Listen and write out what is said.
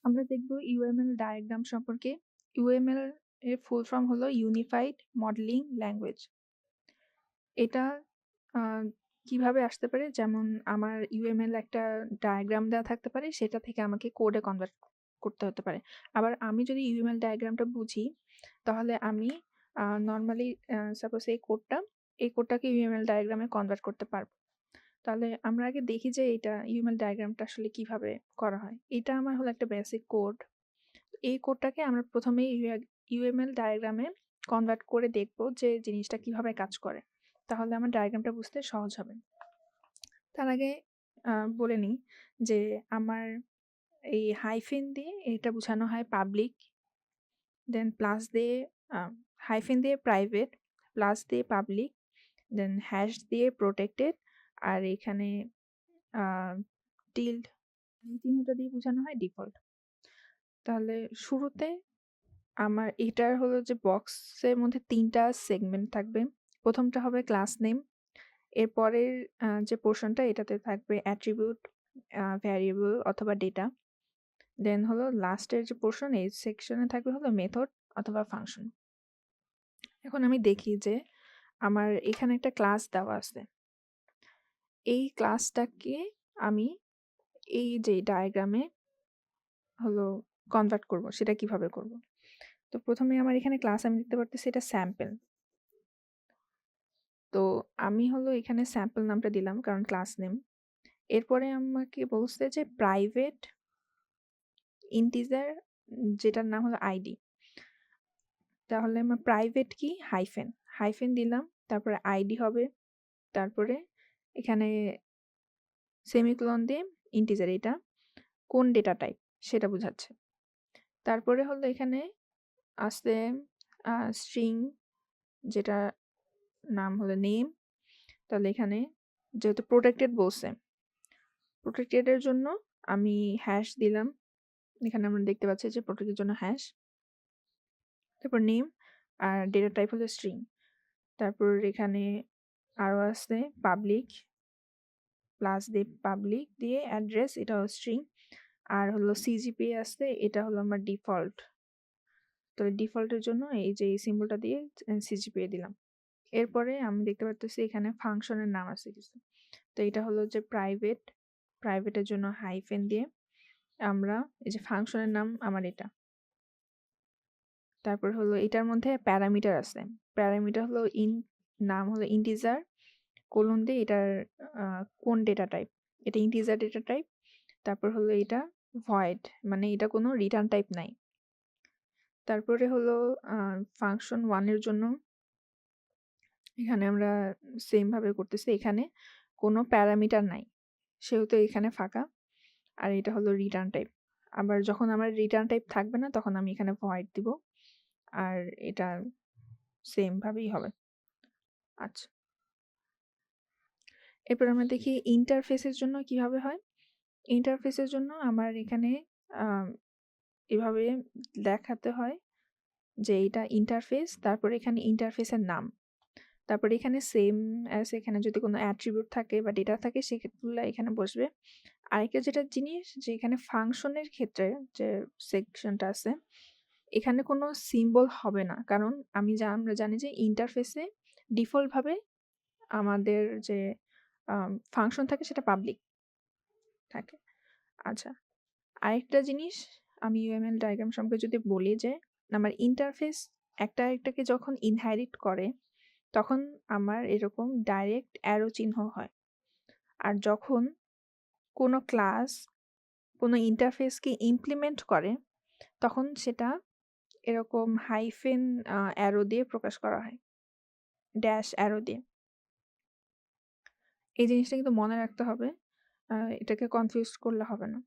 আমরা দেখব UML diagram সম্পর্কে। UML এর ফুল ফর্ম হলো ইউনিফাইড মডেলিং ল্যাঙ্গুয়েজ। এটা আ কিভাবে আসতে পারে? যেমন আমার UML একটা ডায়াগ্রাম দেওয়া থাকতে পারে, সেটা থেকে আমাকে কোডে কনভার্ট করতে হতে পারে। আবার আমি যদি UML ডায়াগ্রামটা বুঝি, তাহলে আমি নরমালি সাপোজ এই কোডটাকে UML ডায়াগ্রামে কনভার্ট করতে পারব। তাহলে আমরা আগে দেখি যে এটা UML ডায়াগ্রামটা আসলে কিভাবে করা হয়। এটা আমার হলো একটা বেসিক কোড। এই কোডটাকে আমরা প্রথমেই UML ডায়াগ্রামে কনভার্ট করে দেখব যে জিনিসটা কিভাবে কাজ করে। তাহলে আমার ডায়াগ্রামটা বুঝতে সহজ হবে। তার আগে বলে নিই যে আমার এই হাইফেন দিয়ে এটা বোঝানো হয় পাবলিক, দেন প্লাস দিয়ে হাইফেন দিয়ে প্রাইভেট, প্লাস দিয়ে পাবলিক, দেন হ্যাশ দিয়ে প্রোটেক্টেড, আর এখানে টিল্ড এই চিহ্নটা দিয়ে বোঝানো হয় ডিফল্ট। তাহলে শুরুতে আমার এটার হলো যে বক্সের মধ্যে ৩টা সেগমেন্ট থাকবে। প্রথমটা হবে ক্লাস নেম, এরপরের যে পোর্শনটা এটাতে থাকবে অ্যাট্রিবিউট, ভ্যারিয়েবল অথবা ডেটা। দেন হলো লাস্টের যে পোর্শন এই সেকশনে থাকবে হলো মেথড অথবা ফাংশন। এখন আমি দেখি যে আমার এখানে একটা ক্লাস দেওয়া আছে। এই ক্লাসটাকে আমি এই যে ডায়াগ্রামে হলো কনভার্ট করব, সেটা কিভাবে করব? তো প্রথমে আমার এখানে ক্লাস আমি দেখতে পারতেছি এটা স্যাম্পল। তো আমি হলো এখানে স্যাম্পল নামটা দিলাম কারণ ক্লাস নেম। এরপরে আমাকে বলছে যে প্রাইভেট ইন্টিজার যেটার নাম হলো আইডি। তাহলে আমার প্রাইভেট কি হাইফেন দিলাম, তারপরে আইডি হবে, তারপরে এখানে সেমিকোলন দিয়ে ইন্টিজার, এটা কোন ডেটা টাইপ সেটা বোঝাচ্ছে। তারপরে হলো এখানে আছে স্ট্রিং যেটা নাম হলো নেম। তাহলে এখানে যেহেতু প্রোটেক্টেড বলছে, প্রোটেক্টেডের জন্য আমি হ্যাশ দিলাম। এখানে আমরা দেখতে পাচ্ছি যে প্রোটেক্টের জন্য হ্যাশ, তারপর নেম, আর ডেটা টাইপ হলো স্ট্রিং। তারপর এখানে আরও আছে পাবলিক, প্লাস দিয়ে পাবলিক দিয়ে অ্যাড্রেস, এটাও স্ট্রিং, আর হলো সিজিপিএ আসছে, এটা হলো আমার ডিফল্ট। তো ডিফল্টের জন্য এই যে এই সিম্বলটা দিয়ে সিজিপিএ দিলাম। এরপরে আমি দেখতে পাচ্ছি এখানে ফাংশনের নাম আছে কিছু। তো এটা হলো যে প্রাইভেটের জন্য হাইফেন দিয়ে আমরা এই যে ফাংশনের নাম আমার এটা। তারপর হলো এটার মধ্যে প্যারামিটার আছে। প্যারামিটার হলো নাম হলো ইন্টিজার, কোলন দিয়ে এটার কোন ডেটা টাইপ, এটা ইন্টিজার ডেটা টাইপ। তারপর হলো এটা ভয়েড, মানে এটা কোনো রিটার্ন টাইপ নাই। তারপরে হলো ফাংশন 1 এর জন্য এখানে আমরা সেম ভাবে করতেছি, এখানে কোনো প্যারামিটার নাই, সেহেতু এখানে ফাঁকা। আর এটা হলো রিটার্ন টাইপ। আবার যখন আমার রিটার্ন টাইপ থাকবে না তখন আমি এখানে ভয়েড দিব, আর এটা সেম ভাবেই হবে। আচ্ছা, এরপর আমরা দেখি ইন্টারফেসের জন্য কিভাবে হয়। ইন্টারফেসের জন্য আমার এখানে এভাবে দেখাতে হয় যে এটা ইন্টারফেস, তারপরে এখানে ইন্টারফেসের নাম, তারপরে এখানে সেম অ্যাজ এখানে যদি কোনো অ্যাট্রিবিউট থাকে বা ডেটা থাকে সেগুলো এখানে বসবে। আরেকটা যেটা জিনিস যে এখানে ফাংশনের ক্ষেত্রে যে সেকশনটা আছে এখানে কোনো সিম্বল হবে না, কারণ আমরা জানি যে ইন্টারফেসে ডিফল্টভাবে আমাদের যে ফাংশন থাকে সেটা পাবলিক থাকে। আচ্ছা, আরেকটা জিনিস আমি UML ডায়াগ্রাম সম্পর্কে যদি বলি যে আমার ইন্টারফেস একটা আরেকটাকে যখন ইনহেরিট করে তখন আমার এরকম ডাইরেক্ট অ্যারো চিহ্ন হয়। আর যখন কোনো ক্লাস কোনো ইন্টারফেসকে ইমপ্লিমেন্ট করে তখন সেটা এরকম হাইফেন অ্যারো দিয়ে প্রকাশ করা হয়, ড্যাশ অ্যারো দিয়ে। এই জিনিসটা কিন্তু মনে রাখতে হবে, এটাকে কনফিউজ করলে হবে না।